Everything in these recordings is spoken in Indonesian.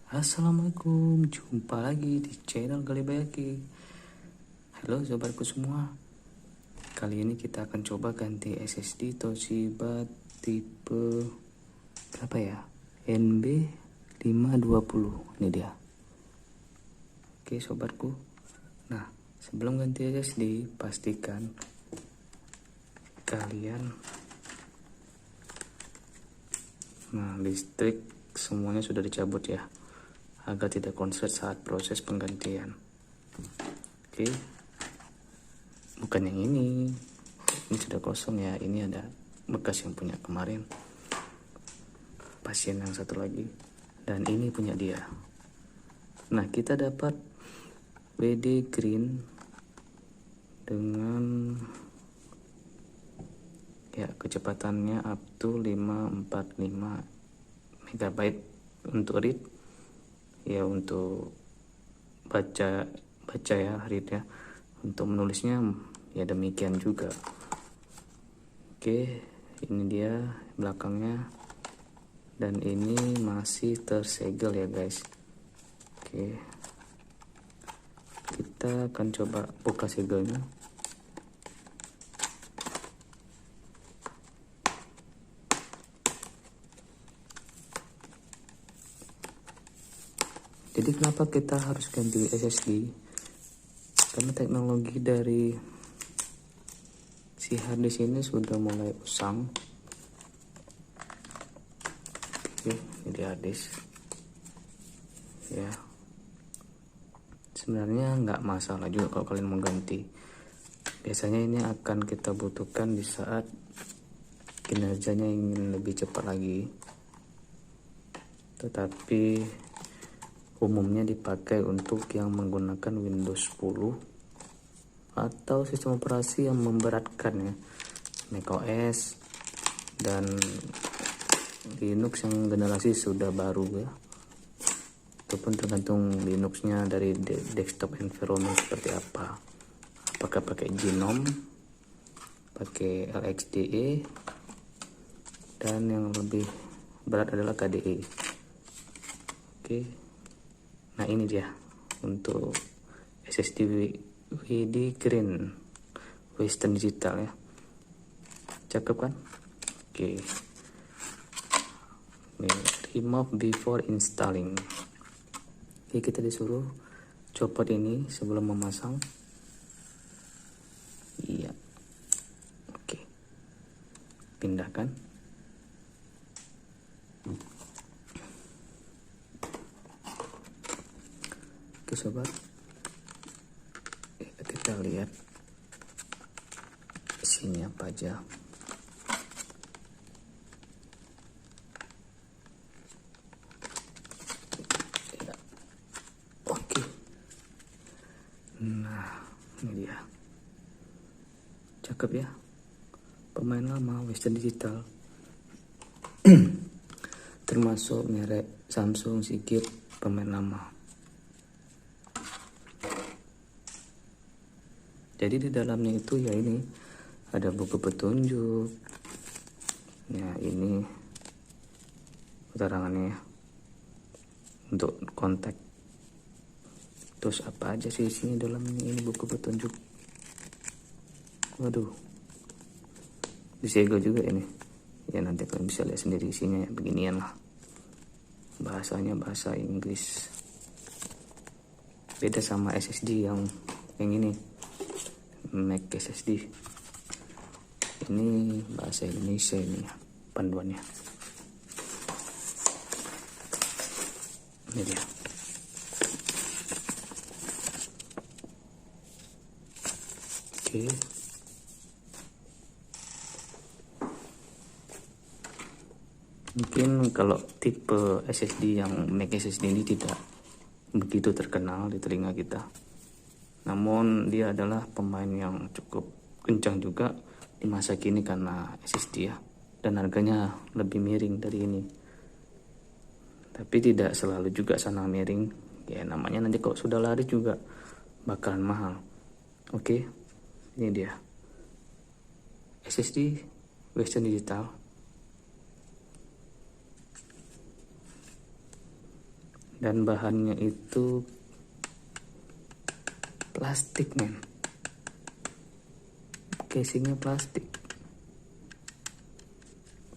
Assalamualaikum, jumpa lagi di channel Galibayaki. Halo sobatku semua. Kali ini kita akan coba ganti SSD Toshiba tipe berapa ya? NB520. Ini dia. Oke sobatku. Nah, sebelum ganti SSD, pastikan kalian listrik semuanya sudah dicabut ya, agar tidak konslet saat proses penggantian. Oke, bukan yang ini sudah kosong ya, ini ada bekas yang punya kemarin pasien yang satu lagi, dan ini punya dia. Nah, kita dapat WD Green dengan ya kecepatannya up to 545 MB untuk read ya, untuk baca ya read ya. Untuk menulisnya ya demikian juga. Oke, ini dia belakangnya, dan ini masih tersegel ya guys. Oke, kita akan coba buka segelnya. Jadi kenapa kita harus ganti SSD? Karena teknologi dari si harddisk ini sudah mulai usang. Oke, ini di harddisk ya. Sebenarnya nggak masalah juga kalau kalian mau ganti. Biasanya ini akan kita butuhkan di saat kinerjanya ingin lebih cepat lagi. Tetapi umumnya dipakai untuk yang menggunakan Windows 10 atau sistem operasi yang memberatkan ya, macOS dan Linux yang generasi sudah baru ya. Ataupun tergantung Linuxnya dari desktop environment seperti apa. Apakah pakai GNOME, pakai LXDE, dan yang lebih berat adalah KDE. Oke. Nah, ini dia untuk SSD WD Green Western Digital ya. Cakep kan? Oke. Ini remove before installing. Oke, kita disuruh copot ini sebelum memasang. Iya. Oke. Pindahkan. Oke sobat, kita lihat isinya apa aja. Ya. Oke. Nah, ini dia. Cakep ya. Pemain lama Western Digital. Termasuk merek Samsung, Seagate, pemain lama. Jadi di dalamnya itu ya ini ada buku petunjuk. Ya, ini keterangannya ya, untuk kontak. Terus apa aja sih isinya dalamnya? Ini buku petunjuk. Waduh, disegel juga ini. Ya nanti kalian bisa lihat sendiri isinya ya, beginian lah. Bahasanya bahasa Inggris. Beda sama SSD yang ini, Mac SSD. Ini bahasa Indonesia ini ya, panduannya. Ini dia. Oke. Mungkin kalau tipe SSD yang Mac SSD ini tidak begitu terkenal di telinga kita. Namun dia adalah pemain yang cukup kencang juga di masa kini karena SSD ya. Dan harganya lebih miring dari ini. Tapi tidak selalu juga sana miring. Ya namanya nanti kalau sudah lari juga bakalan mahal. Oke, ini dia. SSD Western Digital. dan bahannya itu plastik men, casingnya plastik.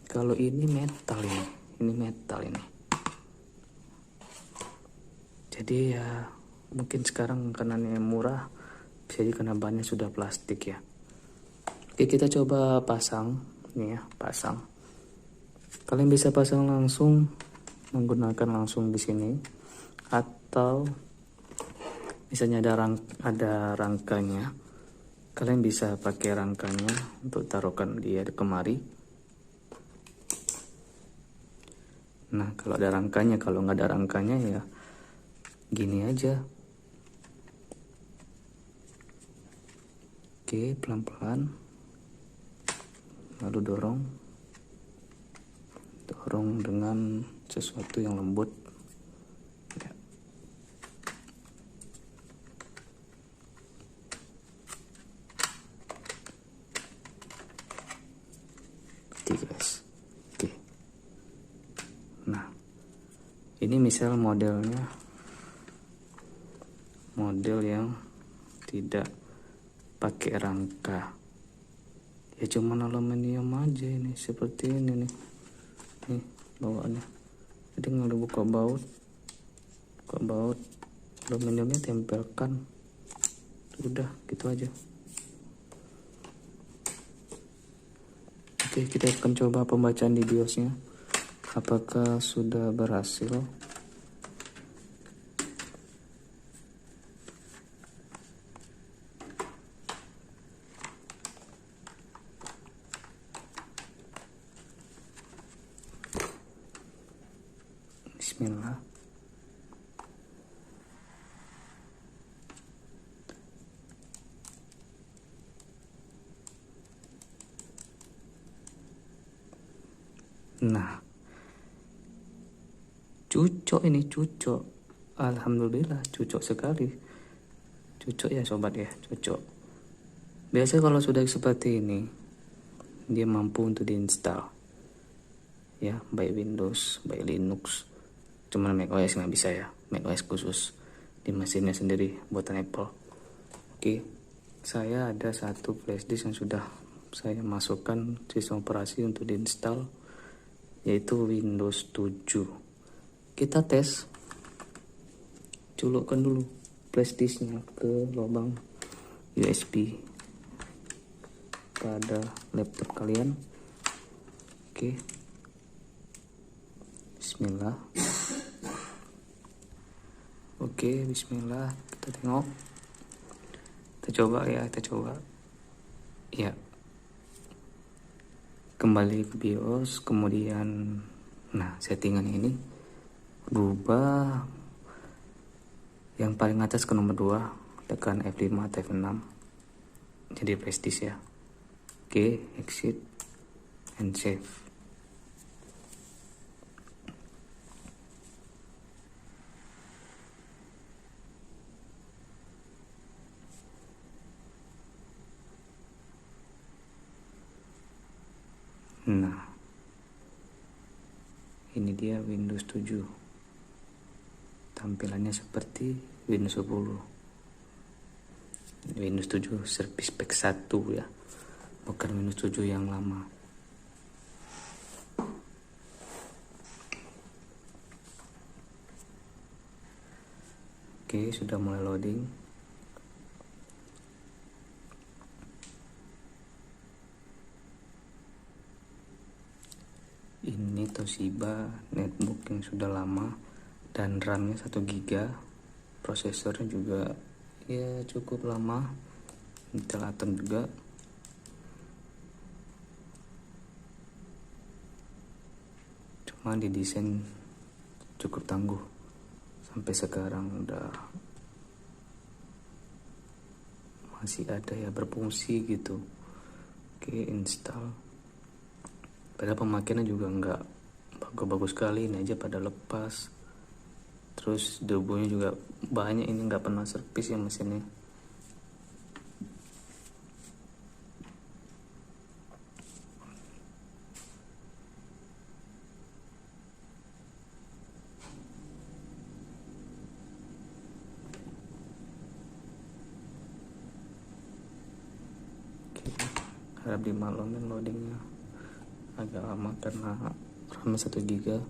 Kalau ini metal, ini metal ini. Jadi ya mungkin sekarang karena murah, bisa jadi karena bahannya sudah plastik ya. Oke, kita coba pasang nih ya, pasang. Kalian bisa pasang langsung menggunakan langsung di sini, atau misalnya ada rangkanya, kalian bisa pakai rangkanya untuk taruhkan dia di kemari. Nah kalau ada rangkanya, kalau nggak ada rangkanya ya gini aja. Oke, pelan-pelan, lalu dorong dengan sesuatu yang lembut ya. Oke guys, oke. Nah ini misal modelnya model yang tidak pakai rangka ya, cuman aluminium aja ini, seperti ini nih bawaannya. Jadi nggak buka baut aluminiumnya, tempelkan, udah gitu aja. Oke, kita akan coba pembacaan di BIOSnya apakah sudah berhasil. Bismillah. Nah, cucok ini, cucok. Alhamdulillah, cucok sekali. Cucok ya sobat ya, cucok. Biasanya kalau sudah seperti ini, dia mampu untuk diinstal. Ya, baik Windows, baik Linux. Cuman macOS nggak bisa ya, macOS khusus di mesinnya sendiri buatan Apple. Oke, saya ada satu flashdisk yang sudah saya masukkan sistem operasi untuk diinstal, yaitu Windows 7. Kita tes, colokkan dulu flashdisknya ke lubang USB pada laptop kalian. Oke, bismillah. Oke, bismillah, kita tengok, kita coba ya, kembali ke BIOS, kemudian nah settingan ini rubah yang paling atas ke nomor 2, tekan F5 atau F6 jadi flashdisk ya. Oke, exit and save. Nah, ini dia Windows 7. Tampilannya seperti Windows 10. Windows 7 Service Pack 1 ya, bukan Windows 7 yang lama. Oke, sudah mulai loading. Ini Toshiba netbook yang sudah lama dan RAM-nya 1 GB. Prosesornya juga ya cukup lama, Intel Atom juga. Cuma didesain cukup tangguh, sampai sekarang udah masih ada ya, berfungsi gitu. Oke, install. Padahal pemakaiannya juga nggak bagus-bagus sekali, ini aja pada lepas. Terus debunya juga banyak, ini nggak pernah servis ya mesinnya. harap dimaklumin loadingnya agak lama karena RAM 1 GB.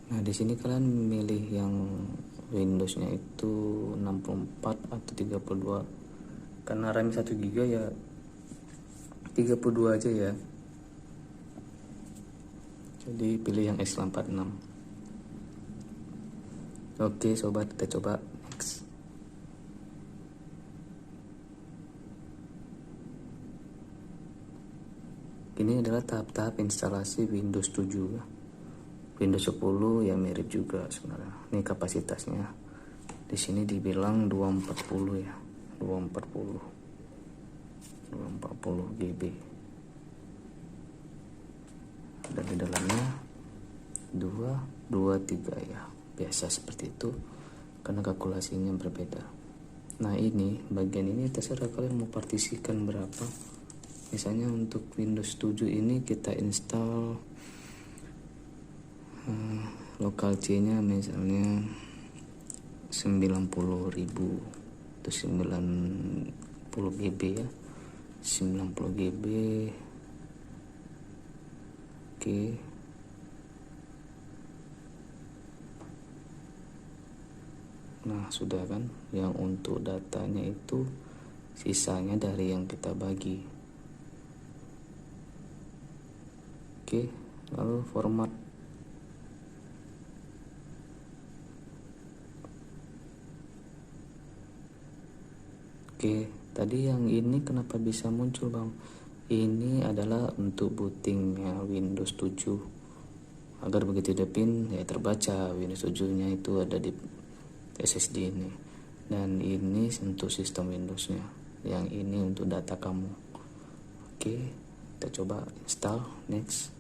Nah, di sini kalian milih yang Windowsnya itu 64 atau 32. Karena RAM 1 GB ya 32 aja ya. Jadi pilih yang X86. Oke sobat, kita coba next. Ini adalah tahap-tahap instalasi Windows 7. Windows 10 ya mirip juga sebenarnya. Ini kapasitasnya. Di sini dibilang 240 ya. 240 GB. Dan di dalamnya 223 ya. Biasa seperti itu karena kalkulasinya berbeda. Nah, ini bagian ini terserah kalian mau partisikan berapa. Misalnya untuk Windows 7 ini kita install lokal C-nya misalnya 90.000 itu 90 GB ya. 90 GB. Oke. Nah, sudah kan, yang untuk datanya itu sisanya dari yang kita bagi. Oke, lalu format. Oke, tadi yang ini kenapa bisa muncul, Bang? Ini adalah untuk bootingnya Windows 7. Agar begitu dipin ya terbaca Windows 7-nya itu ada di SSD ini. Dan ini untuk sistem Windows-nya. Yang ini untuk data kamu. Oke, kita coba install, next.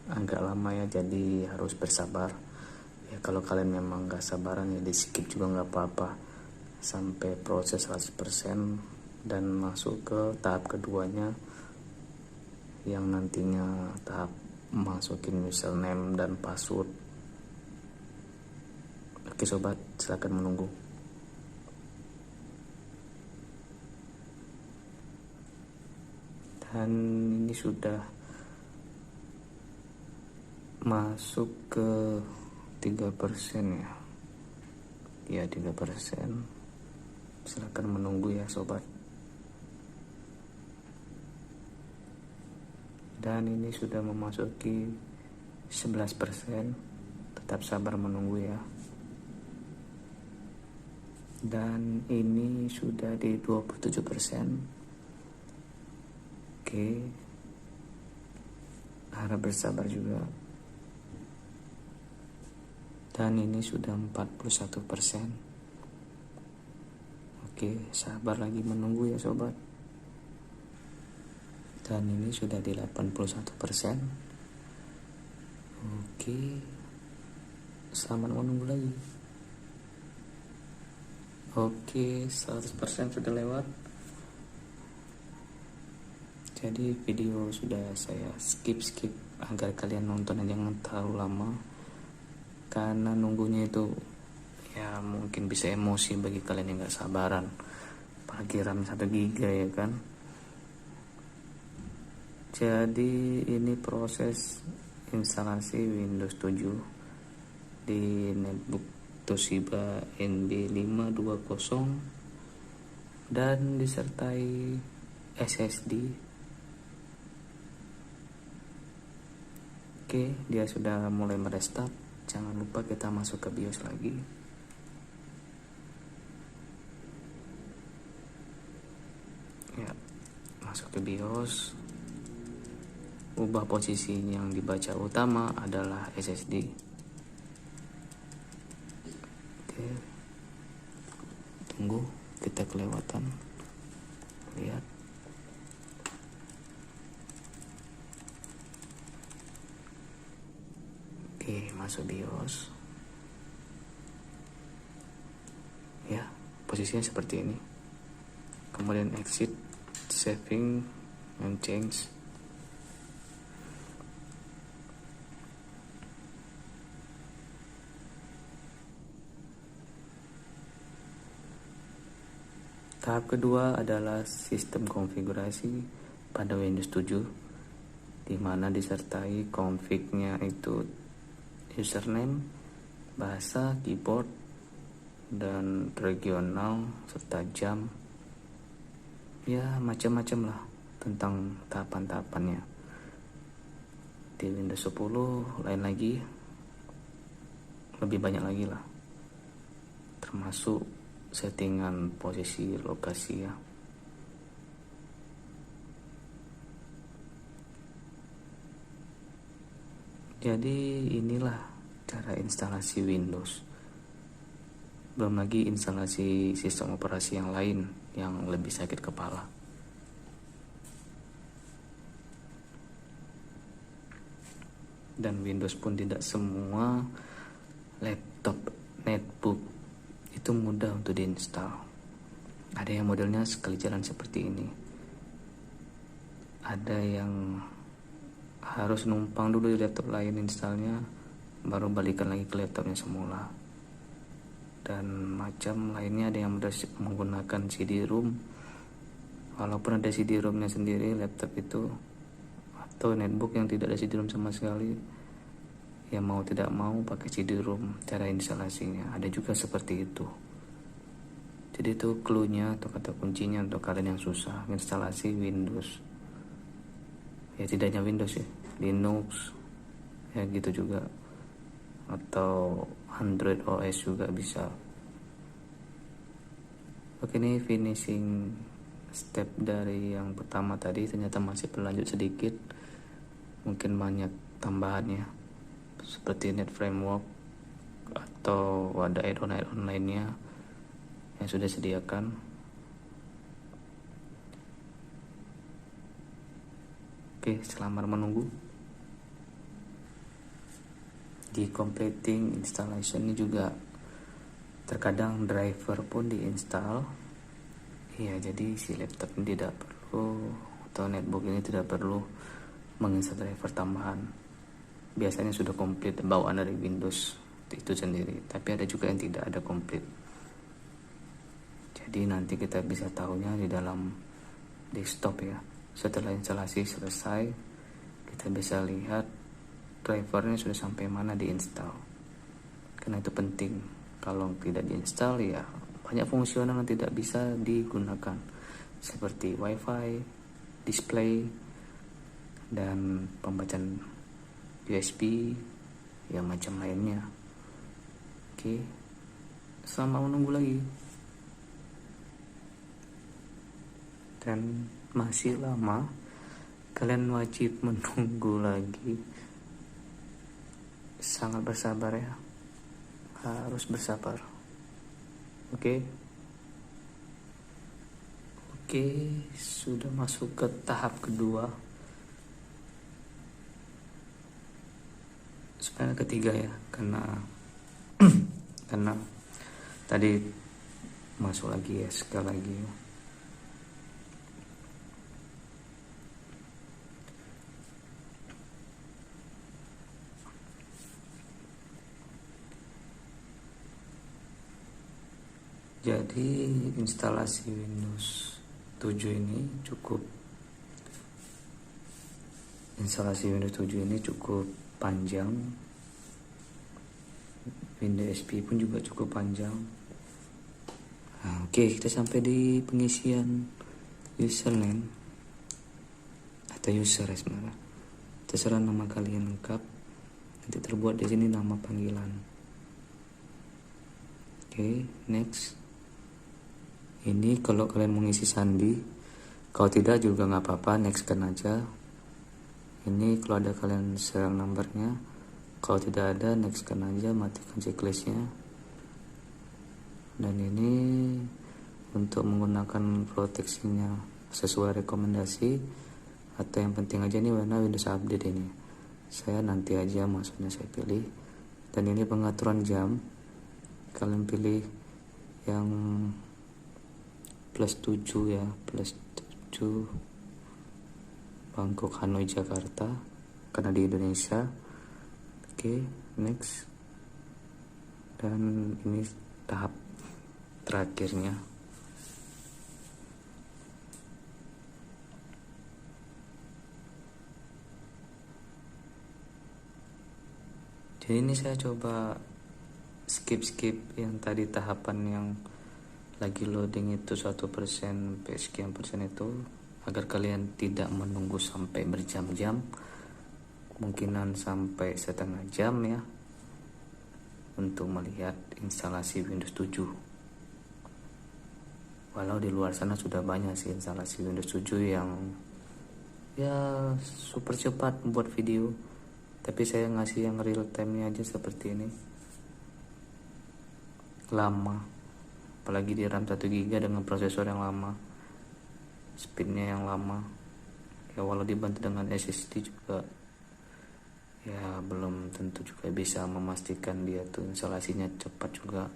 Agak lama ya, jadi harus bersabar ya. Kalau kalian memang gak sabaran ya di skip juga nggak apa-apa sampai proses 100% dan masuk ke tahap keduanya yang nantinya tahap masukin username dan password. Oke sobat, silakan menunggu. Dan ini sudah masuk ke 3% ya. Ya 3%. Silakan menunggu ya sobat. Dan ini sudah memasuki 11%. Tetap sabar menunggu ya. Dan ini sudah di 27%. Oke. Harap bersabar juga. Dan ini sudah 41%. Oke, sabar lagi menunggu ya sobat. Dan ini sudah di 81%. Oke, selamat menunggu lagi. Oke, 100% sudah lewat. Jadi video sudah saya skip agar kalian nonton jangan terlalu lama. Karena nunggunya itu ya mungkin bisa emosi bagi kalian yang gak sabaran, apalagi RAM 1 GB ya kan. Jadi ini proses instalasi Windows 7 di netbook Toshiba NB520 dan disertai SSD. Oke, dia sudah mulai merestart. Jangan lupa kita masuk ke BIOS lagi. Ya, masuk ke BIOS. Ubah posisi yang dibaca utama adalah SSD. Oke. Tunggu, kita kelewatan. Lihat. Oke, masuk BIOS ya, posisinya seperti ini. Kemudian exit, saving and change. Tahap kedua adalah sistem konfigurasi pada Windows 7, di mana disertai config-nya itu username, bahasa, keyboard, dan regional serta jam. Ya, macam-macam lah tentang tahapan-tahapannya. Di Windows 10 lain lagi, lebih banyak lagi lah, termasuk settingan posisi lokasi ya. Jadi inilah cara instalasi Windows. Belum lagi instalasi sistem operasi yang lain yang lebih sakit kepala. Dan Windows pun tidak semua laptop, netbook itu mudah untuk diinstal. Ada yang modelnya sekali jalan seperti ini. Ada yang harus numpang dulu di laptop lain installnya, baru balikan lagi ke laptopnya semula. Dan macam lainnya, ada yang menggunakan CD-ROM. Walaupun ada CD-ROM-nya sendiri laptop itu, atau netbook yang tidak ada CD-ROM sama sekali, ya mau tidak mau pakai CD-ROM cara instalasinya. Ada juga seperti itu. Jadi itu clue-nya atau kata kuncinya untuk kalian yang susah instalasi Windows. Ya tidak hanya Windows ya, Linux ya gitu juga, atau Android OS juga bisa. Oke, ini finishing step dari yang pertama tadi, ternyata masih berlanjut sedikit, mungkin banyak tambahannya seperti Net Framework atau ada add-on lainnya yang sudah disediakan. Oke, selamat menunggu. Di completing installation ini juga terkadang driver pun diinstal. Iya, jadi si laptop ini tidak perlu, atau netbook ini tidak perlu menginstal driver tambahan. Biasanya sudah komplit bawaan dari Windows itu sendiri, tapi ada juga yang tidak ada komplit. Jadi nanti kita bisa tahunya di dalam desktop ya. Setelah instalasi selesai, kita bisa lihat drivernya sudah sampai mana diinstal. Karena itu penting. Kalau tidak diinstal ya banyak fungsional yang tidak bisa digunakan, seperti WiFi, display, dan pembacaan USB, ya macam lainnya. Oke, selamat menunggu lagi. Dan masih lama, kalian wajib menunggu lagi. Sangat bersabar ya, harus bersabar. Oke, sudah masuk ke tahap kedua, sebenarnya ketiga ya, karena tadi masuk lagi ya, sekali lagi. Jadi instalasi Windows 7 ini cukup panjang. Windows XP pun juga cukup panjang. Nah, oke, kita sampai di pengisian username atau user ya sebenarnya. Terserah nama kalian lengkap. Nanti terbuat di sini nama panggilan. Oke, next. Ini kalau kalian mengisi sandi, kalau tidak juga nggak apa-apa, next kan aja. Ini kalau ada kalian serial numbernya, kalau tidak ada next kan aja, matikan checklistnya. Dan ini untuk menggunakan proteksinya sesuai rekomendasi, atau yang penting aja nih warna Windows Update ini. Saya nanti aja maksudnya saya pilih. Dan ini pengaturan jam, kalian pilih yang +7 ya, +7 Bangkok Hanoi Jakarta karena di Indonesia. Oke, next. Dan ini tahap terakhirnya. Jadi ini saya coba skip yang tadi tahapan yang lagi loading itu 1% sampai sekian persen itu, agar kalian tidak menunggu sampai berjam-jam, kemungkinan sampai setengah jam ya, untuk melihat instalasi Windows 7. Walau di luar sana sudah banyak sih instalasi Windows 7 yang ya super cepat membuat video, tapi saya ngasih yang real time nya aja seperti ini. Lama, apalagi di RAM 1 GB dengan prosesor yang lama, speednya yang lama ya, walau dibantu dengan SSD juga ya belum tentu juga bisa memastikan dia tuh instalasinya cepat juga.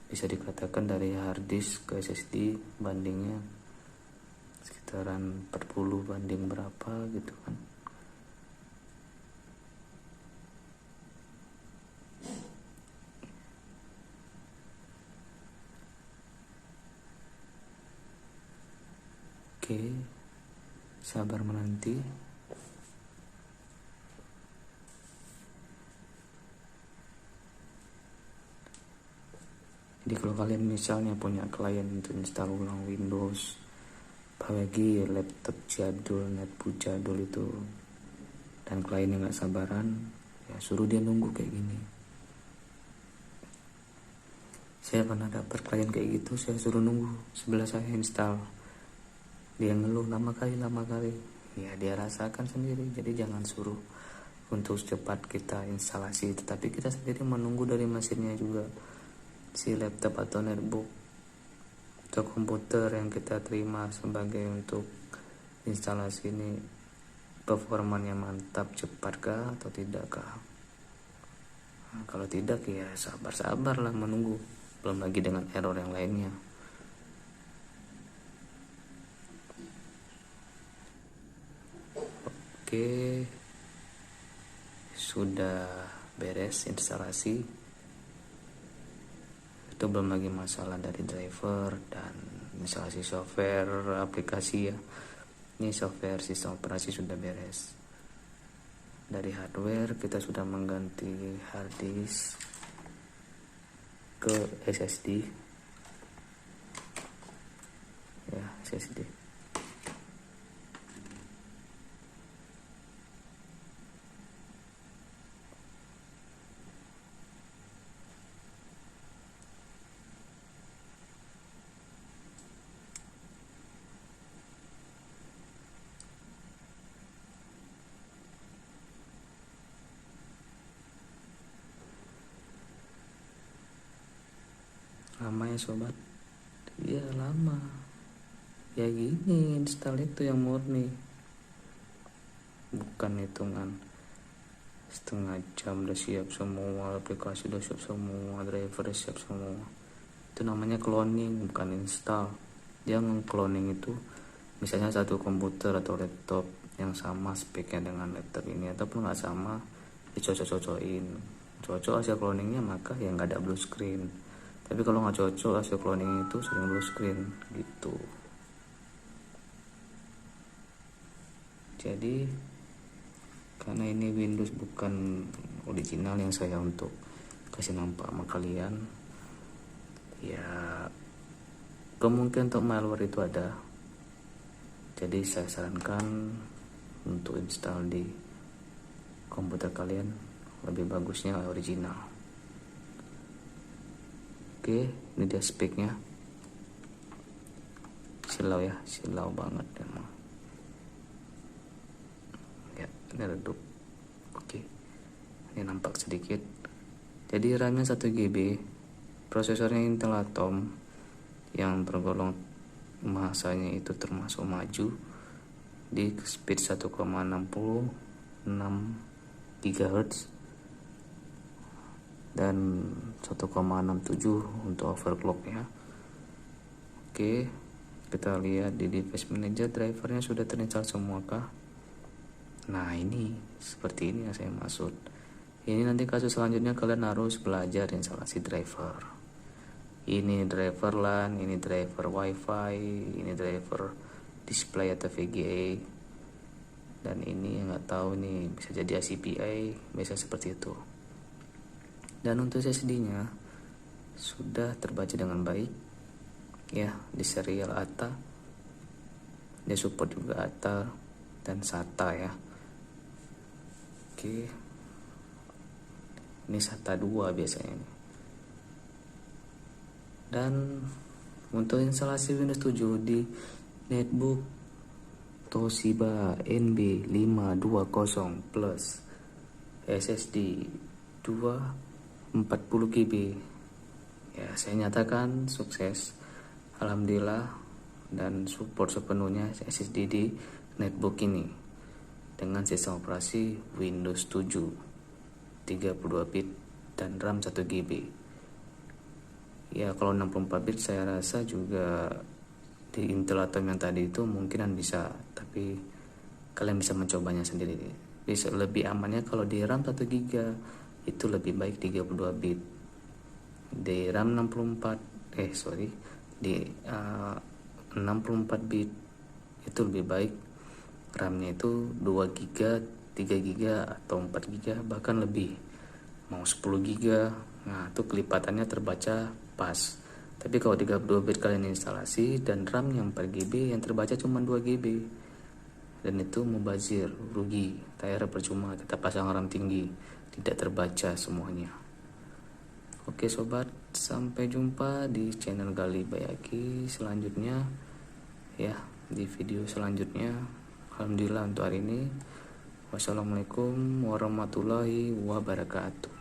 Bisa dikatakan dari hard disk ke SSD bandingnya sekitaran 40 banding berapa gitu kan. Oke, sabar menanti. Jadi kalau kalian misalnya punya klien untuk install ulang Windows, apalagi laptop jadul, netbook jadul itu, dan kliennya nggak sabaran, ya suruh dia nunggu kayak gini. Saya pernah dapat klien kayak gitu, saya suruh nunggu, sebelah saya install, dia ngeluh lama kali, ya dia rasakan sendiri. Jadi jangan suruh untuk cepat kita instalasi, tetapi kita sendiri menunggu dari mesinnya juga. Si laptop atau netbook atau komputer yang kita terima sebagai untuk instalasi ini performanya mantap, cepatkah atau tidakkah? Nah, kalau tidak ya sabar-sabarlah menunggu, belum lagi dengan error yang lainnya. Oke, sudah beres instalasi. Itu belum lagi masalah dari driver dan instalasi software aplikasi ya. Ini software sistem operasi sudah beres. Dari hardware kita sudah mengganti hard disk ke SSD ya, SSD. Lama ya sobat, ya lama ya, gini install itu yang murni, bukan hitungan setengah jam udah siap semua, aplikasi udah siap semua, driver udah siap semua. Itu namanya cloning, bukan install. Dia nge-cloning itu misalnya satu komputer atau laptop yang sama speknya dengan laptop ini, ataupun nggak sama, dicocok-cocokin, cocok hasil cloningnya, maka ya nggak ada blue screen. Tapi kalau nggak cocok hasil cloning itu sering blue screen gitu. Jadi karena ini Windows bukan original yang saya untuk kasih nampak sama kalian, ya kemungkinan untuk malware itu ada. Jadi saya sarankan untuk install di komputer kalian lebih bagusnya original. Oke, ini dia speknya. Silau ya, silau banget emang. Ya, ini redup. Oke, ini nampak sedikit. Jadi RAM-nya 1 GB, prosesornya Intel Atom yang tergolong masanya itu termasuk maju, di speed 1,66 GHz dan 1,67 untuk overclock ya. Oke, kita lihat di device manager, drivernya sudah terinstall semua kah? Nah, ini seperti ini yang saya maksud. Ini nanti kasus selanjutnya kalian harus belajar instalasi driver. Ini driver LAN, ini driver WiFi, ini driver display atau VGA, dan ini yang nggak tahu nih bisa jadi ACPI, bisa seperti itu. Dan untuk SSD-nya sudah terbaca dengan baik ya, di serial ATA dia support juga ATA dan SATA ya. Oke, ini SATA 2 biasanya nih. Dan untuk instalasi Windows 7 di netbook Toshiba NB520 plus SSD 240 GB ya, saya nyatakan sukses, alhamdulillah, dan support sepenuhnya SSD di netbook ini dengan sistem operasi Windows 7 32 bit dan RAM 1 GB ya. Kalau 64 bit saya rasa juga di Intel Atom yang tadi itu mungkinan bisa, tapi kalian bisa mencobanya sendiri. Bisa lebih amannya kalau di RAM 1 GB itu lebih baik 32 bit. Di RAM 64 di 64 bit itu lebih baik RAM-nya itu 2 GB, 3 GB atau 4 GB, bahkan lebih, mau 10 GB. Nah, itu kelipatannya terbaca pas. Tapi kalau 32 bit kalian instalasi dan RAM yang 4 GB, yang terbaca cuma 2 GB, dan itu mubazir, rugi, TR percuma kita pasang RAM tinggi, tidak terbaca semuanya. Oke sobat, sampai jumpa di channel Gali Bayaki selanjutnya ya, di video selanjutnya. Alhamdulillah untuk hari ini. Wassalamualaikum warahmatullahi wabarakatuh.